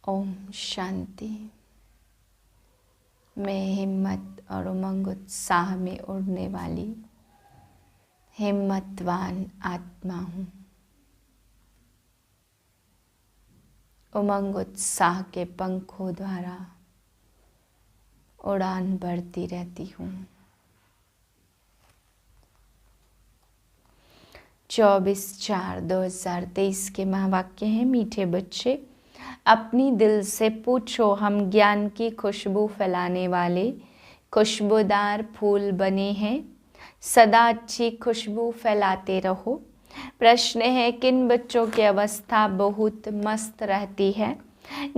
ओम शांति। मैं हिम्मत और उमंग उत्साह में उड़ने वाली हिम्मतवान आत्मा हूँ। उमंग उत्साह के पंखों द्वारा उड़ान भरती रहती हूँ। 24/4/2023 के महावाक्य हैं। मीठे बच्चे, अपनी दिल से पूछो, हम ज्ञान की खुशबू फैलाने वाले खुशबूदार फूल बने हैं। सदा अच्छी खुशबू फैलाते रहो। प्रश्न है, किन बच्चों की अवस्था बहुत मस्त रहती है?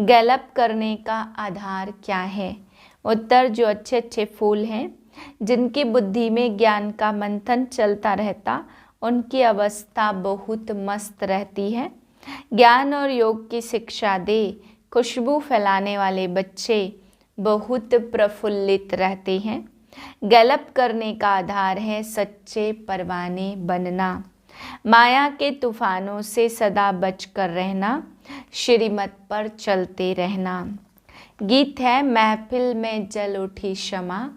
गैलप करने का आधार क्या है? उत्तर, जो अच्छे अच्छे फूल हैं, जिनकी बुद्धि में ज्ञान का मंथन चलता रहता, उनकी अवस्था बहुत मस्त रहती है। ज्ञान और योग की शिक्षा दे खुशबू फैलाने वाले बच्चे बहुत प्रफुल्लित रहते हैं। गैलप करने का आधार है सच्चे परवाने बनना। माया के तूफानों से सदा बचकर रहना, श्रीमत पर चलते रहना। गीत है, महफिल में जल उठी शमा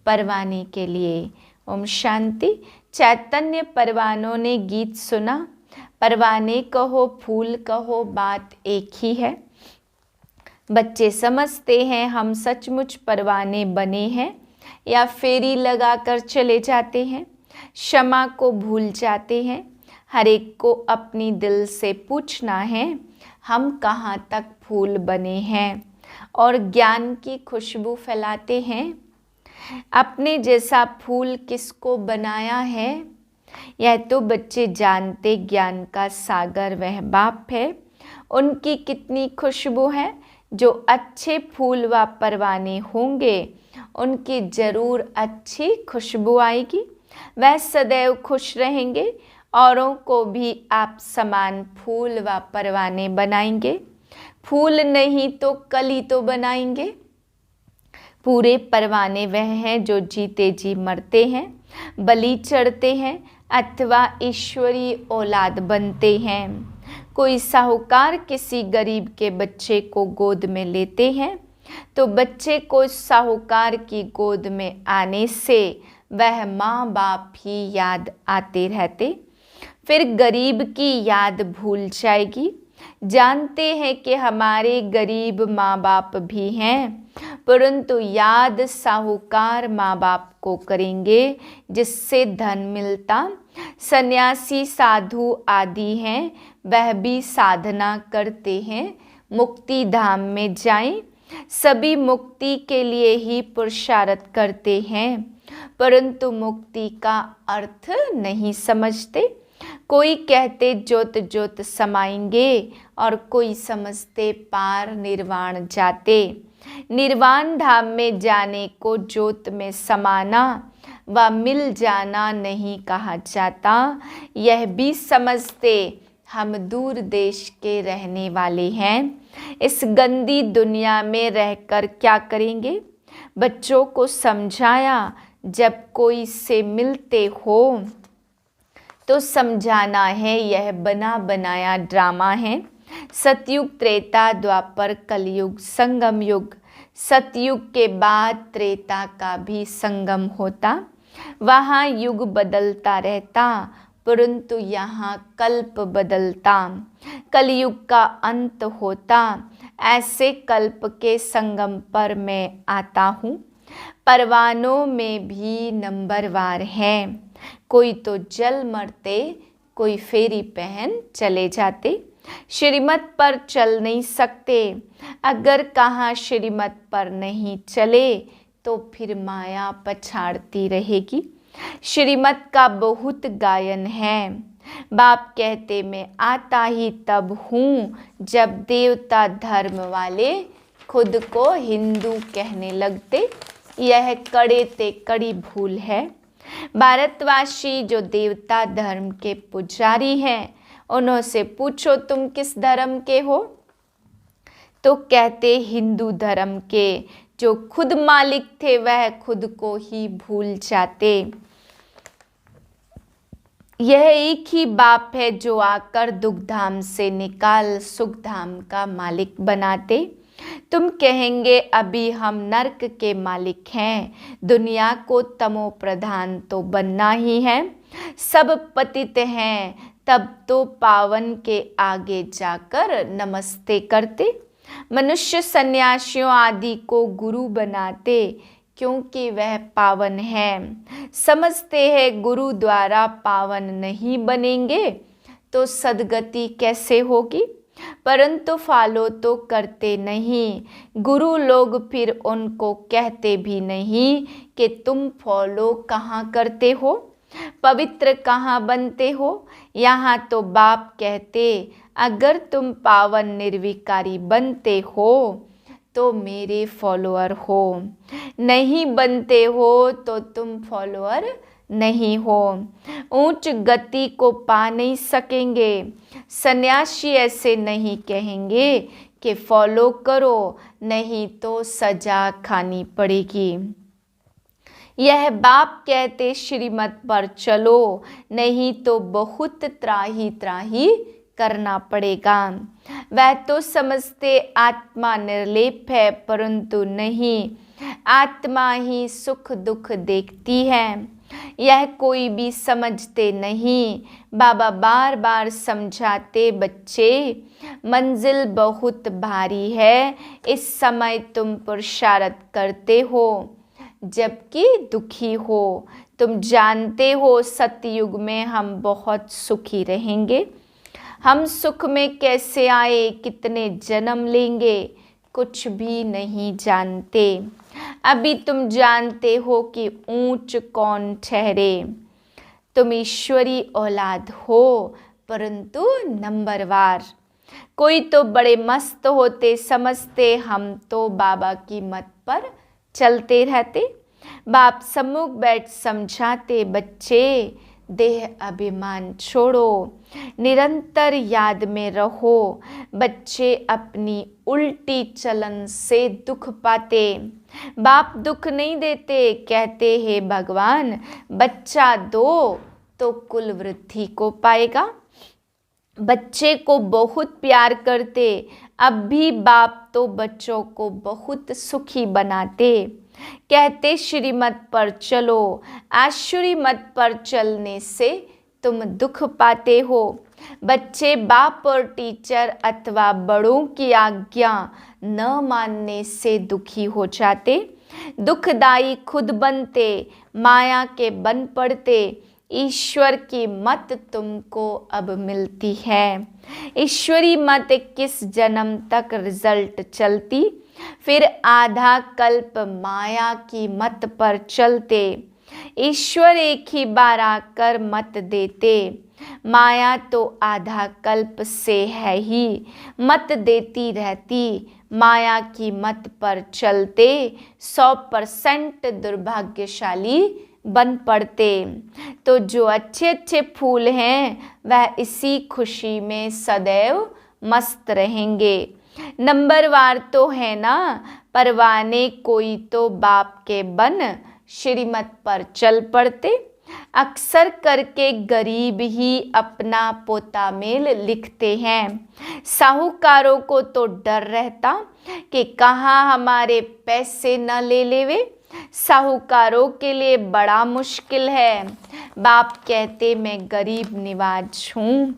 परवाने के लिए। ओम शांति। चैतन्य परवानों ने गीत सुना। परवाने कहो, फूल कहो, बात एक ही है। बच्चे समझते हैं हम सचमुच परवाने बने हैं या फेरी लगाकर चले जाते हैं। क्षमा को भूल जाते हैं। हर एक को अपनी दिल से पूछना है, हम कहाँ तक फूल बने हैं और ज्ञान की खुशबू फैलाते हैं। अपने जैसा फूल किसको बनाया है? यह तो बच्चे जानते, ज्ञान का सागर वह बाप है। उनकी कितनी खुशबू है। जो अच्छे फूल व परवाने होंगे, उनकी जरूर अच्छी खुशबू आएगी। वह सदैव खुश रहेंगे। औरों को भी आप समान फूल व परवाने बनाएंगे। फूल नहीं तो कली तो बनाएंगे। पूरे परवाने वह हैं जो जीते जी मरते हैं, बलि चढ़ते हैं अथवा ईश्वरीय औलाद बनते हैं। कोई साहूकार किसी गरीब के बच्चे को गोद में लेते हैं तो बच्चे को साहूकार की गोद में आने से वह माँ बाप ही याद आते रहते। फिर गरीब की याद भूल जाएगी। जानते हैं कि हमारे गरीब माँ बाप भी हैं, परंतु याद साहूकार माँ बाप को करेंगे जिससे धन मिलता। सन्यासी साधु आदि हैं, वह भी साधना करते हैं मुक्ति धाम में जाएं। सभी मुक्ति के लिए ही पुरुषार्थ करते हैं, परंतु मुक्ति का अर्थ नहीं समझते। कोई कहते ज्योत ज्योत समाएंगे और कोई समझते पार निर्वाण जाते। निर्वाण धाम में जाने को ज्योत में समाना व मिल जाना नहीं कहा जाता। यह भी समझते हम दूर देश के रहने वाले हैं। इस गंदी दुनिया में रहकर क्या करेंगे? बच्चों को समझाया, जब कोई से मिलते हो तो समझाना है यह बना बनाया ड्रामा है। सतयुग, त्रेता, द्वापर, कलयुग, संगम युग। सतयुग के बाद त्रेता का भी संगम होता। वहाँ युग बदलता रहता, परंतु यहाँ कल्प बदलता। कलयुग का अंत होता। ऐसे कल्प के संगम पर मैं आता हूँ। परवानों में भी नंबरवार है। कोई तो जल मरते, कोई फेरी पहन चले जाते। श्रीमत पर चल नहीं सकते। अगर कहाँ श्रीमत पर नहीं चले तो फिर माया पछाड़ती रहेगी। श्रीमत का बहुत गायन है। बाप कहते, मैं आता ही तब हूँ जब देवता धर्म वाले खुद को हिंदू कहने लगते। यह कड़े ते कड़ी भूल है। भारतवासी जो देवता धर्म के पुजारी हैं, उन्होंने पूछो तुम किस धर्म के हो, तो कहते हिंदू धर्म के। जो खुद मालिक थे वह खुद को ही भूल जाते। यह एक ही बाप है जो आकर दुखधाम से निकाल सुखधाम का मालिक बनाते। तुम कहेंगे अभी हम नरक के मालिक हैं, दुनिया को तमो प्रधान तो बनना ही है। सब पतित हैं तब तो पावन के आगे जाकर नमस्ते करते। मनुष्य सन्यासियों आदि को गुरु बनाते क्योंकि वह पावन है। समझते हैं गुरु द्वारा पावन नहीं बनेंगे तो सद्गति कैसे होगी, परंतु फॉलो तो करते नहीं। गुरु लोग फिर उनको कहते भी नहीं कि तुम फॉलो कहाँ करते हो, पवित्र कहाँ बनते हो। यहाँ तो बाप कहते अगर तुम पावन निर्विकारी बनते हो तो मेरे फॉलोअर हो, नहीं बनते हो तो तुम फॉलोअर नहीं हो। ऊंच गति को पा नहीं सकेंगे। सन्यासी ऐसे नहीं कहेंगे कि फॉलो करो, नहीं तो सजा खानी पड़ेगी। यह बाप कहते श्रीमत पर चलो, नहीं तो बहुत त्राही त्राही करना पड़ेगा। वह तो समझते आत्मा निर्लेप है, परंतु नहीं, आत्मा ही सुख दुख देखती है। यह कोई भी समझते नहीं। बाबा बार बार समझाते बच्चे मंजिल बहुत भारी है, इस समय तुम पुरुषार्थ करते हो जबकि दुखी हो। तुम जानते हो सतयुग में हम बहुत सुखी रहेंगे। हम सुख में कैसे आए, कितने जन्म लेंगे, कुछ भी नहीं जानते। अभी तुम जानते हो कि ऊंच कौन ठहरे। तुम ईश्वरी औलाद हो, परंतु नंबरवार। कोई तो बड़े मस्त होते, समझते हम तो बाबा की मत पर चलते रहते। बाप सम्मुख बैठ समझाते बच्चे देह अभिमान छोड़ो, निरंतर याद में रहो। बच्चे अपनी उल्टी चलन से दुख पाते। बाप दुख नहीं देते, कहते हैं भगवान बच्चा दो तो कुल वृद्धि को पाएगा। बच्चे को बहुत प्यार करते। अब भी बाप तो बच्चों को बहुत सुखी बनाते। कहते श्रीमत पर चलो, आश्री मत पर चलने से तुम दुख पाते हो। बच्चे बाप और टीचर अथवा बड़ों की आज्ञा न मानने से दुखी हो जाते। दुखदाई खुद बनते, माया के बन पड़ते। ईश्वर की मत तुमको अब मिलती है। ईश्वरी मत किस जन्म तक रिजल्ट चलती, फिर आधा कल्प माया की मत पर चलते। ईश्वर एक ही बार आकर मत देते, माया तो आधा कल्प से है ही, मत देती रहती। माया की मत पर चलते 100% दुर्भाग्यशाली बन पड़ते। तो जो अच्छे अच्छे फूल हैं वह इसी खुशी में सदैव मस्त रहेंगे। नंबरवार तो है ना, परवाने कोई तो बाप के बन श्रीमत पर चल पड़ते। अक्सर करके गरीब ही अपना पोता मेल लिखते हैं। साहूकारों को तो डर रहता कि कहाँ हमारे पैसे न ले लेवे। साहूकारों के लिए बड़ा मुश्किल है। बाप कहते मैं गरीब निवाज हूँ।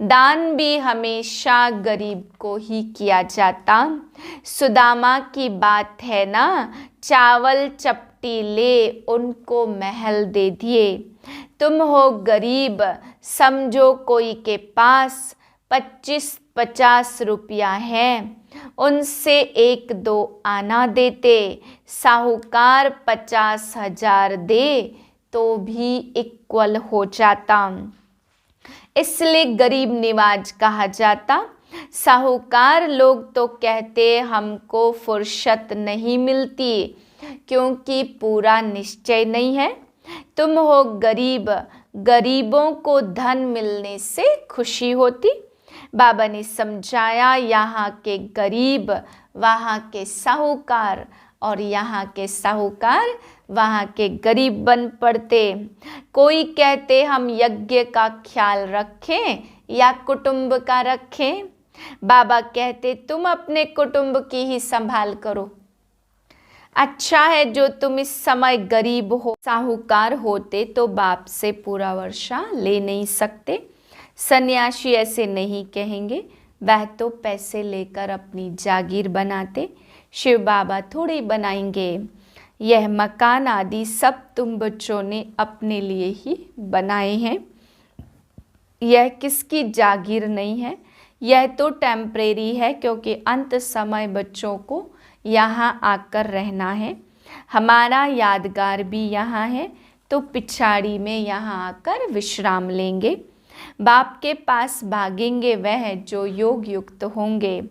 दान भी हमेशा गरीब को ही किया जाता। सुदामा की बात है ना, चावल चपटी ले उनको महल दे दिए। तुम हो गरीब, समझो कोई के पास 25-50 रुपया है, उनसे 1-2 आना देते। साहूकार 50,000 दे तो भी इक्वल हो जाता, इसलिए गरीब निवाज कहा जाता। साहूकार लोग तो कहते हमको फुर्सत नहीं मिलती क्योंकि पूरा निश्चय नहीं है। तुम हो गरीब, गरीबों को धन मिलने से खुशी होती। बाबा ने समझाया यहाँ के गरीब, वहाँ के साहूकार और यहाँ के साहूकार वहाँ के गरीब बन पड़ते। कोई कहते हम यज्ञ का ख्याल रखें या कुटुंब का रखें। बाबा कहते तुम अपने कुटुंब की ही संभाल करो। अच्छा है जो तुम इस समय गरीब हो। साहूकार होते तो बाप से पूरा वर्षा ले नहीं सकते। सन्यासी ऐसे नहीं कहेंगे, वह तो पैसे लेकर अपनी जागीर बनाते। शिव बाबा थोड़ी बनाएंगे। यह मकान आदि सब तुम बच्चों ने अपने लिए ही बनाए हैं। यह किसकी जागीर नहीं है, यह तो टेम्परेरी है, क्योंकि अंत समय बच्चों को यहाँ आकर रहना है। हमारा यादगार भी यहाँ है, तो पिछाड़ी में यहाँ आकर विश्राम लेंगे। बाप के पास भागेंगे वह जो योग युक्त होंगे,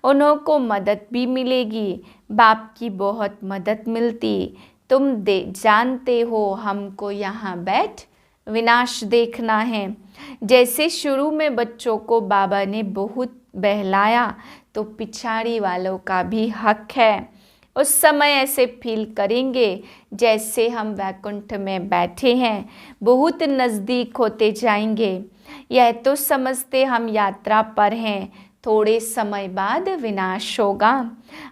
उन्हों को मदद भी मिलेगी। बाप की बहुत मदद मिलती। तुम जानते हो हमको यहाँ बैठ विनाश देखना है। जैसे शुरू में बच्चों को बाबा ने बहुत बहलाया, तो पिछाड़ी वालों का भी हक है। उस समय ऐसे फील करेंगे जैसे हम वैकुंठ में बैठे हैं, बहुत नज़दीक होते जाएंगे। यह तो समझते हम यात्रा पर हैं, थोड़े समय बाद विनाश होगा।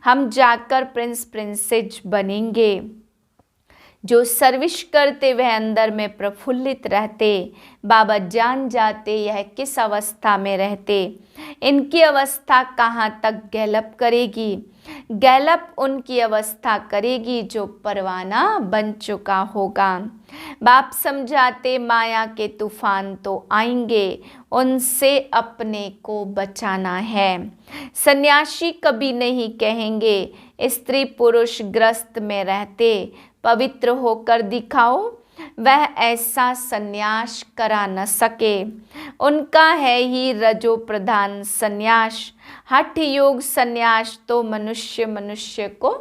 हम जाकर प्रिंस प्रिंसेस बनेंगे। जो सर्विस करते वह अंदर में प्रफुल्लित रहते। बाबा जान जाते यह किस अवस्था में रहते। इनकी अवस्था कहाँ तक गैलप करेगी। गैलप उनकी अवस्था करेगी जो परवाना बन चुका होगा। बाप समझाते माया के तूफान तो आएंगे, उनसे अपने को बचाना है। सन्यासी कभी नहीं कहेंगे स्त्री पुरुष ग्रस्त में रहते, पवित्र होकर दिखाओ। वह ऐसा सन्यास करा न सके। उनका है ही रजो प्रधान सन्यास। हठ योग सन्यास तो मनुष्य को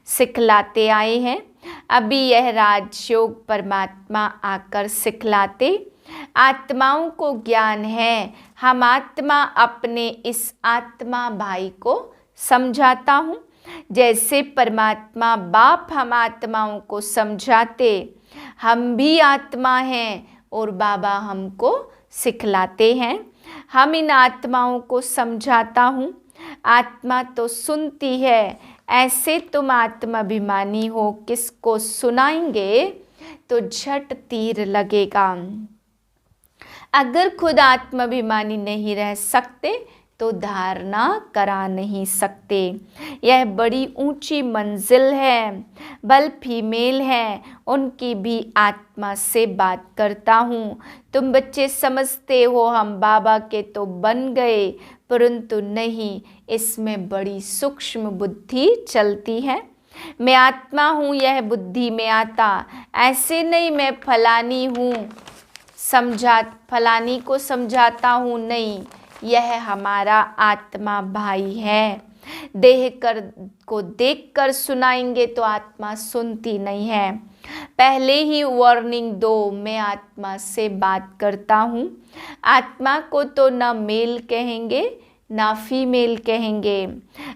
सिखलाते आए हैं। अभी यह राजयोग परमात्मा आकर सिखलाते। आत्माओं को ज्ञान है। हम आत्मा अपने इस आत्मा भाई को समझाता हूँ। जैसे परमात्मा बाप हम आत्माओं को समझाते, हम भी आत्मा हैं और बाबा हमको सिखलाते हैं। हम इन आत्माओं को समझाता हूँ। आत्मा तो सुनती है। ऐसे तुम आत्माभिमानी हो, किसको सुनाएंगे तो झट तीर लगेगा। अगर खुद आत्माभिमानी नहीं रह सकते तो धारणा करा नहीं सकते। यह बड़ी ऊंची मंजिल है। बल फीमेल है, उनकी भी आत्मा से बात करता हूँ। तुम बच्चे समझते हो हम बाबा के तो बन गए, परंतु नहीं, इसमें बड़ी सूक्ष्म बुद्धि चलती है। मैं आत्मा हूँ यह बुद्धि में आता। ऐसे नहीं मैं फलानी हूँ, फलानी को समझाता हूँ, नहीं, यह हमारा आत्मा भाई है। देह को देखकर सुनाएंगे तो आत्मा सुनती नहीं है। पहले ही वार्निंग दो, मैं आत्मा से बात करता हूँ। आत्मा को तो न मेल कहेंगे ना फीमेल कहेंगे।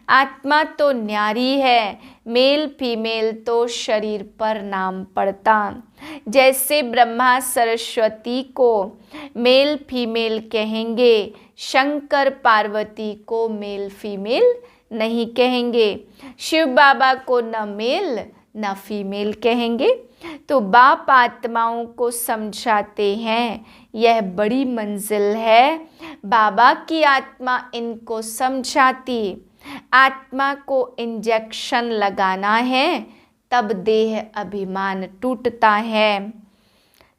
आत्मा तो न्यारी है, मेल फीमेल तो शरीर पर नाम पड़ता। जैसे ब्रह्मा सरस्वती को मेल फीमेल कहेंगे, शंकर पार्वती को मेल फीमेल नहीं कहेंगे। शिव बाबा को न मेल न फीमेल कहेंगे। तो बाप आत्माओं को समझाते हैं, यह बड़ी मंजिल है। बाबा की आत्मा इनको समझाती। आत्मा को इंजेक्शन लगाना है, तब देह अभिमान टूटता है।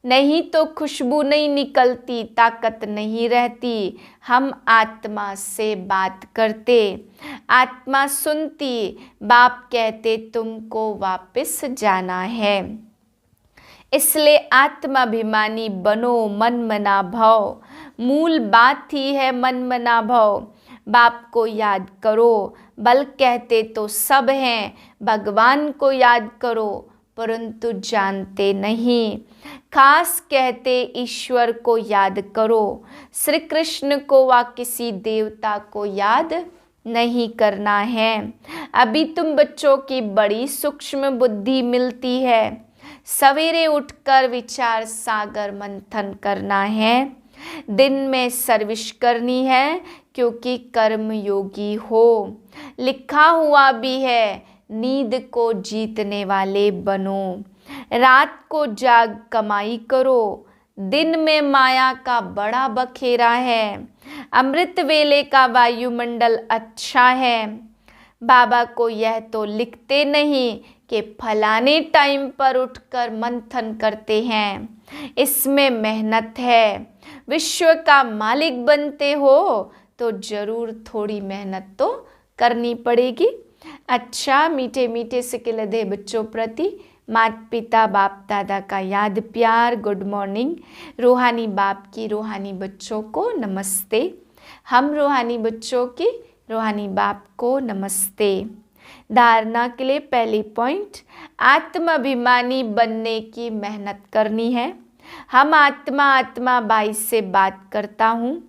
नहीं तो खुशबू नहीं निकलती, ताकत नहीं रहती। हम आत्मा से बात करते, आत्मा सुनती। बाप कहते तुमको वापस जाना है। इसलिए आत्माभिमानी बनो, मन मना भव। मूल बात ही है मन मना भव। बाप को याद करो। बल कहते तो सब हैं, भगवान को याद करो, परंतु जानते नहीं। खास कहते ईश्वर को याद करो। श्री कृष्ण को व किसी देवता को याद नहीं करना है। अभी तुम बच्चों की बड़ी सूक्ष्म बुद्धि मिलती है। सवेरे उठकर विचार सागर मंथन करना है। दिन में सर्विस करनी है क्योंकि कर्म योगी हो। लिखा हुआ भी है, नींद को जीतने वाले बनो। रात को जाग कमाई करो। दिन में माया का बड़ा बखेरा है। अमृत वेले का वायुमंडल अच्छा है। बाबा को यह तो लिखते नहीं कि फलाने टाइम पर उठकर मंथन करते हैं, इसमें मेहनत है। विश्व का मालिक बनते हो तो जरूर थोड़ी मेहनत तो करनी पड़ेगी। अच्छा, मीठे मीठे सिकिलधे बच्चों प्रति माता पिता बाप दादा का याद प्यार गुड मॉर्निंग। रूहानी बाप की रूहानी बच्चों को नमस्ते। हम रूहानी बच्चों की रूहानी बाप को नमस्ते। धारणा के लिए पहली पॉइंट, आत्माभिमानी बनने की मेहनत करनी है। हम आत्मा बाई से बात करता हूँ।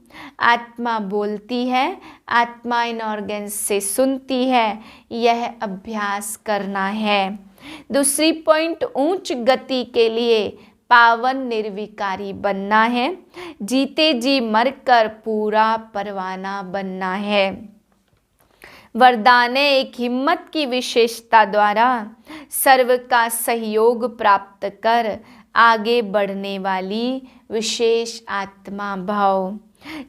आत्मा बोलती है, आत्मा इन ऑर्गन्स से सुनती है। यह अभ्यास करना है। दूसरी पॉइंट, उच्च गति के लिए पावन निर्विकारी बनना है। जीते जी मरकर पूरा परवाना बनना है। वरदान एक हिम्मत की विशेषता द्वारा सर्व का सहयोग प्राप्त कर आगे बढ़ने वाली विशेष आत्मा भाव।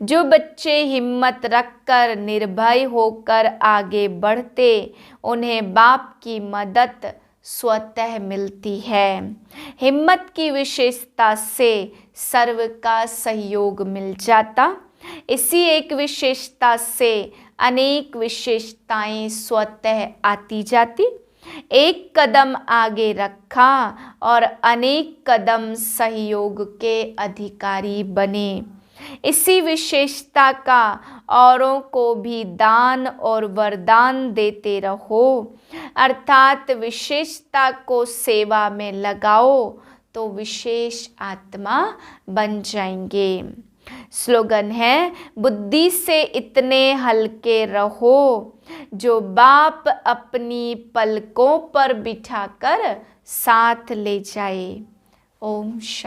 जो बच्चे हिम्मत रखकर निर्भय होकर आगे बढ़ते, उन्हें बाप की मदद स्वतः मिलती है। हिम्मत की विशेषता से सर्व का सहयोग मिल जाता। इसी एक विशेषता से अनेक विशेषताएं स्वतः आती जाती। एक कदम आगे रखा और अनेक कदम सहयोग के अधिकारी बने। इसी विशेषता का औरों को भी दान और वरदान देते रहो, अर्थात विशेषता को सेवा में लगाओ तो विशेष आत्मा बन जाएंगे। स्लोगन है, बुद्धि से इतने हल्के रहो जो बाप अपनी पलकों पर बिठाकर साथ ले जाए। ओम शांति।